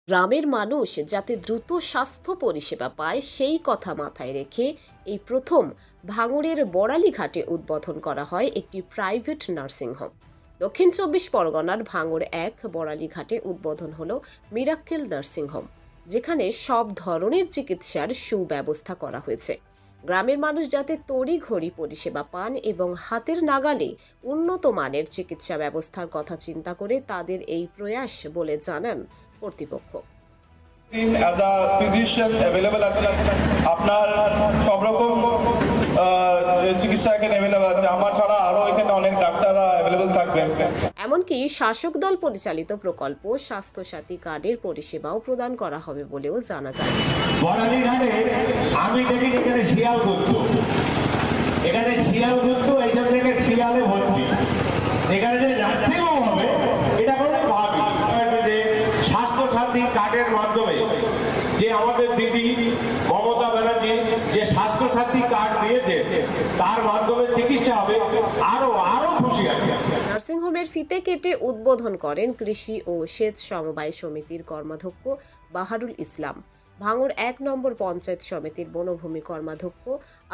গ্রামের মানুষ যাতে দ্রুত স্বাস্থ্য পরিষেবা পায় সেই কথা মাথায় রেখে এই প্রথম ভাঙড়ের বড়ালীঘাটে উদ্বোধন করা হয় একটি প্রাইভেট নার্সিংহোম। দক্ষিণ ২৪ পরগনার ভাঙড় ১ বড়ালীঘাটে উদ্বোধন হলো মিরাক্কেল নার্সিংহোম, যেখানে সব ধরনের চিকিৎসার সুব্যবস্থা করা হয়েছে। গ্রামের মানুষ যাতে তড়িঘড়ি পরিষেবা পান এবং হাতের নাগালে উন্নত মানের চিকিৎসা ব্যবস্থার কথা চিন্তা করে তাদের এই প্রয়াস বলে জানান কর্তৃপক্ষ। অ্যাজ আ ফিজিশিয়ান অ্যাভেলেবল আছে, আপনার সব রকম চিকিৎসা এখানে অ্যাভেলেবল আছে। আমার ছাড়া আরও এখানে অনেক ডাক্তাররা অ্যাভেলেবল থাকবেন। এমনকি শাসক দল পরিচালিত প্রকল্প স্বাস্থ্যসাথী কার্ডের পরিষেবাও প্রদান করা হবে বলেও জানা যায়। বড়ালীঘাটে আমি দেখি এখানে শিয়াল ঘুরতো, এখানে শিয়াল ঘুরতো, এইসব থেকে শিয়ালে ভর্তি। এখানে যে নার্সিংহোম হবে এটা কোনো ভাবি যে স্বাস্থ্যসাথী কার্ডের মাধ্যমে যে আমাদের দিদি মমতা ব্যানার্জি যে স্বাস্থ্যসাথী কার্ড দিয়েছে তার মাধ্যমে চিকিৎসা হবে, আরো খুশি আছে। নার্সিংহোমের ফিতে কেটে উদ্বোধন করেন কৃষি ও সেচ সমবায় সমিতির কর্মাধ্যক্ষ বাহারুল ইসলাম, ভাঙড় ১ নম্বর পঞ্চায়েত সমিতির বনভূমি কর্মাধ্যক্ষ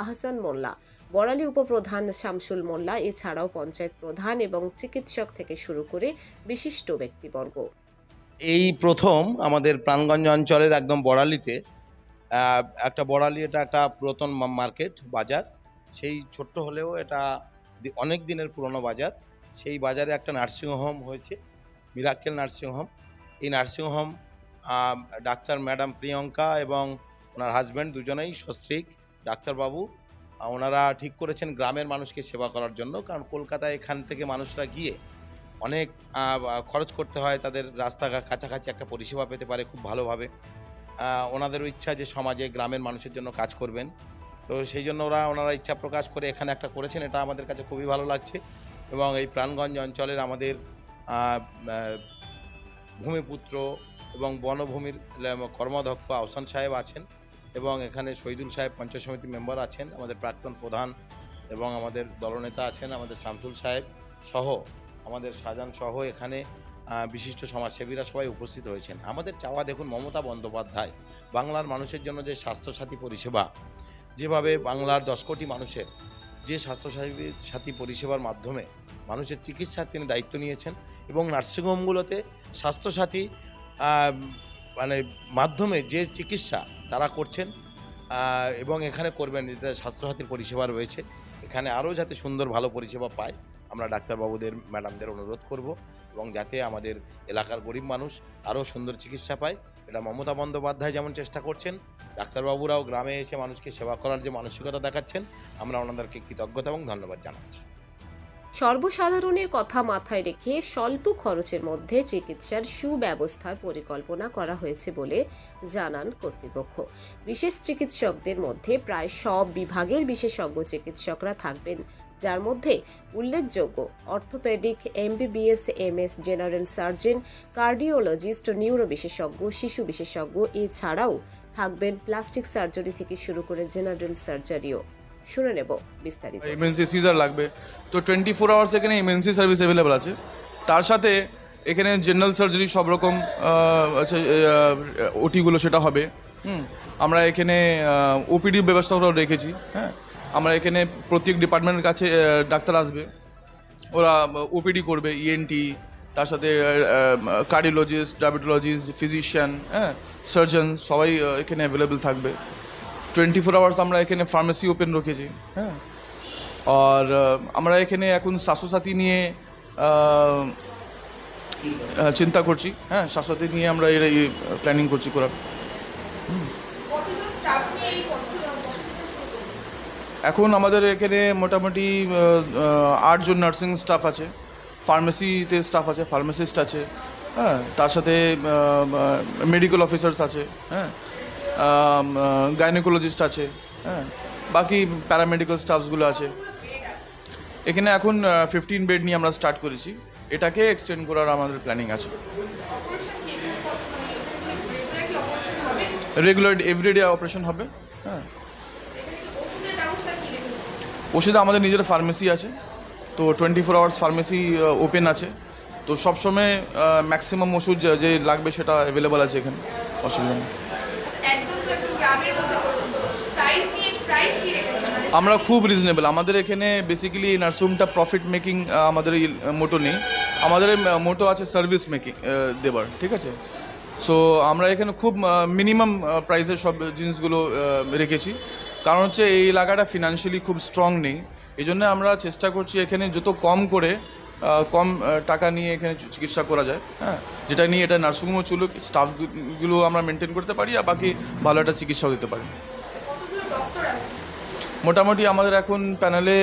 আহসান মোল্লা, বড়ালী উপপ্রধান শামসুল মোল্লা, এছাড়াও পঞ্চায়েত প্রধান এবং চিকিৎসক থেকে শুরু করে বিশিষ্ট ব্যক্তিবর্গ। এই প্রথম আমাদের প্রাণগঞ্জ অঞ্চলের একদম বড়ালীতে বড়ালী এটা একটা পুরাতন মার্কেট বাজার। সেই ছোট্ট হলেও এটা অনেক দিনের পুরনো বাজার। সেই বাজারে একটা নার্সিংহোম হয়েছে, মিরাক্কেল নার্সিংহোম। এই নার্সিংহোম ডাক্তার ম্যাডাম প্রিয়ঙ্কা এবং ওনার হাজব্যান্ড দুজনেই সস্ত্রীক ডাক্তারবাবু, ওনারা ঠিক করেছেন গ্রামের মানুষকে সেবা করার জন্য। কারণ কলকাতায় এখান থেকে মানুষরা গিয়ে অনেক খরচ করতে হয়, তাদের রাস্তাঘাট কাছাকাছি একটা পরিষেবা পেতে পারে খুব ভালোভাবে। ওনাদেরও ইচ্ছা যে সমাজে গ্রামের মানুষের জন্য কাজ করবেন, তো সেই জন্য ওনারা ইচ্ছা প্রকাশ করে এখানে একটা করেছেন। এটা আমাদের কাছে খুবই ভালো লাগছে। এবং এই প্রাণগঞ্জ অঞ্চলের আমাদের ভূমিপুত্র এবং বনভূমির কর্মাধ্যক্ষ আহসান সাহেব আছেন, এবং এখানে শহীদুল সাহেব পঞ্চায়েত সমিতি মেম্বার আছেন, আমাদের প্রাক্তন প্রধান এবং আমাদের দলনেতা আছেন আমাদের শামসুল সাহেব সহ, আমাদের শাহজাহান সহ এখানে বিশিষ্ট সমাজসেবীরা সবাই উপস্থিত হয়েছেন। আমাদের চাওয়া দেখুন, মমতা বন্দ্যোপাধ্যায় বাংলার মানুষের জন্য যে স্বাস্থ্যসাথী পরিষেবা, যেভাবে বাংলার 10 কোটি মানুষের যে স্বাস্থ্যসাথী পরিষেবার মাধ্যমে মানুষের চিকিৎসার তিনি দায়িত্ব নিয়েছেন, এবং নার্সিংহোমগুলোতে স্বাস্থ্যসাথী মাধ্যমে যে চিকিৎসা তারা করছেন এবং এখানে করবেন, যেটা স্বাস্থ্যসাথীর পরিষেবা রয়েছে, এখানে আরও যাতে সুন্দর ভালো পরিষেবা পায় আমরা ডাক্তারবাবুদের ম্যাডামদের অনুরোধ করব, এবং যাতে আমাদের এলাকার গরিব মানুষ আরও সুন্দর চিকিৎসা পায়। এটা মমতা বন্দ্যোপাধ্যায় যেমন চেষ্টা করছেন, ডাক্তারবাবুরাও গ্রামে এসে মানুষকে সেবা করার যে মানসিকতা দেখাচ্ছেন, আমরা ওনাদেরকে কৃতজ্ঞতা এবং ধন্যবাদ জানাচ্ছি। সর্বসাধারণের কথা মাথায় রেখে স্বল্প খরচের মধ্যে চিকিৎসার সুব্যবস্থার পরিকল্পনা করা হয়েছে বলে জানান কর্তৃপক্ষ। বিশেষ চিকিৎসকদের মধ্যে প্রায় সব বিভাগের বিশেষজ্ঞ চিকিৎসকরা থাকবেন, যার মধ্যে উল্লেখযোগ্য orthopaedic, MBBS, MS, general surgeon, cardiologist, neuro বিশেষজ্ঞ, শিশু বিশেষজ্ঞ, এছাড়াও থাকবেন প্লাস্টিক সার্জারি থেকে শুরু করে জেনারেল সার্জারিও। শুনে নেব বিস্তারিত। এমএনসি সিজার লাগবে, তো 24 আওয়ার্স এখানে এমএনসি সার্ভিস অ্যাভেলেবল আছে। তার সাথে এখানে জেনারেল সার্জারি সব রকম ওটিগুলো সেটা হবে। আমরা এখানে ওপিডি ব্যবস্থাও রেখেছি। হ্যাঁ, আমরা এখানে প্রত্যেক ডিপার্টমেন্টের কাছে ডাক্তার আসবে, ওরা ওপিডি করবে, ENT, তার সাথে কার্ডিওলজিস্ট, ডায়াবেটোলজিস্ট, ফিজিশিয়ান, হ্যাঁ, সার্জন সবাই এখানে অ্যাভেলেবেল থাকবে। 24 আওয়ার্স আমরা এখানে ফার্মেসি ওপেন রেখেছি। হ্যাঁ, আর আমরা এখানে এখন স্বাস্থ্যসাথী নিয়ে চিন্তা করছি। হ্যাঁ, স্বাস্থ্যসাথী নিয়ে আমরা এই প্ল্যানিং করছি করার। এখন আমাদের এখানে মোটামুটি 8 জন নার্সিং স্টাফ আছে, ফার্মেসিতে স্টাফ আছে, ফার্মাসিস্ট আছে, হ্যাঁ, তার সাথে মেডিকেল অফিসার্স আছে, হ্যাঁ, গাইনোকোলজিস্ট আছে, হ্যাঁ, বাকি প্যারামেডিক্যাল স্টাফসগুলো আছে। এখানে এখন 15 বেড নিয়ে আমরা স্টার্ট করেছি, এটাকে এক্সটেন্ড করার আমাদের প্ল্যানিং আছে। রেগুলার এভরিডে অপারেশন হবে। হ্যাঁ, ওষুধে আমাদের নিজের ফার্মেসি আছে, তো 24 আওয়ার্স ফার্মেসি ওপেন আছে, তো সবসময় ম্যাক্সিমাম ওষুধ যে লাগবে সেটা অ্যাভেলেবল আছে এখানে, অসুবিধা নেই। একদম তো একটু গ্রামের মধ্যে পড়ছে, তো প্রাইস কি রেখেছেন? আমরা খুব রিজনেবল, আমাদের এখানে বেসিক্যালি নার্সিংহোমটা প্রফিট মেকিং আমাদের এই মোটো নেই, আমাদের মোটো আছে সার্ভিস মেকিং দেবার, ঠিক আছে। সো আমরা এখানে খুব মিনিমাম প্রাইসের সব জিনিসগুলো রেখেছি, কারণ হচ্ছে এই এলাকাটা ফিনান্সিয়ালি খুব স্ট্রং নেই, এই জন্য আমরা চেষ্টা করছি এখানে যত কম করে কম টাকা নিয়ে এখানে চিকিৎসা করা যায়, হ্যাঁ, যেটা নিয়ে এটা নার্সিংহোমও চলুক, স্টাফগুলো আমরা মেনটেন করতে পারি আর বাকি ভালো একটা চিকিৎসাও দিতে পারি। কতগুলো ডক্টর আছে? মোটামুটি আমাদের এখন প্যানেলে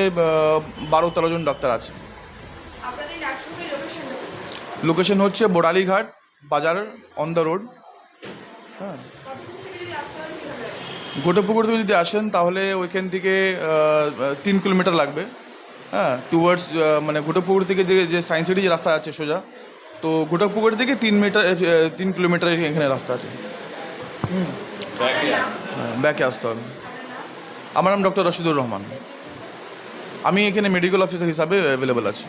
12-13 জন ডাক্তার আছে। আপনাদের নার্সিংহোমের লোকেশনটা? লোকেশন হচ্ছে বোড়ালিঘাট বাজার, অন দ্য রোড। হ্যাঁ, কতক্ষণ থেকে যদি আসতে হয় কিভাবে? ঘোটপুকুর থেকে যদি আসেন তাহলে ওইখান থেকে 3 কিলোমিটার লাগবে, হ্যাঁ, টুয়ার্ডস মানে ঘোটপুকুর থেকে যে সায়েন্স সিটি যে রাস্তা আছে সোজা, তো ঘোটপুকুর থেকে 3 কিলোমিটার এখানে রাস্তা আছে। ব্যাকে আসতে হবে। আমার নাম ডক্টর রশিদুর রহমান, আমি এখানে মেডিকেল অফিসার হিসাবে অ্যাভেলেবেল আছি।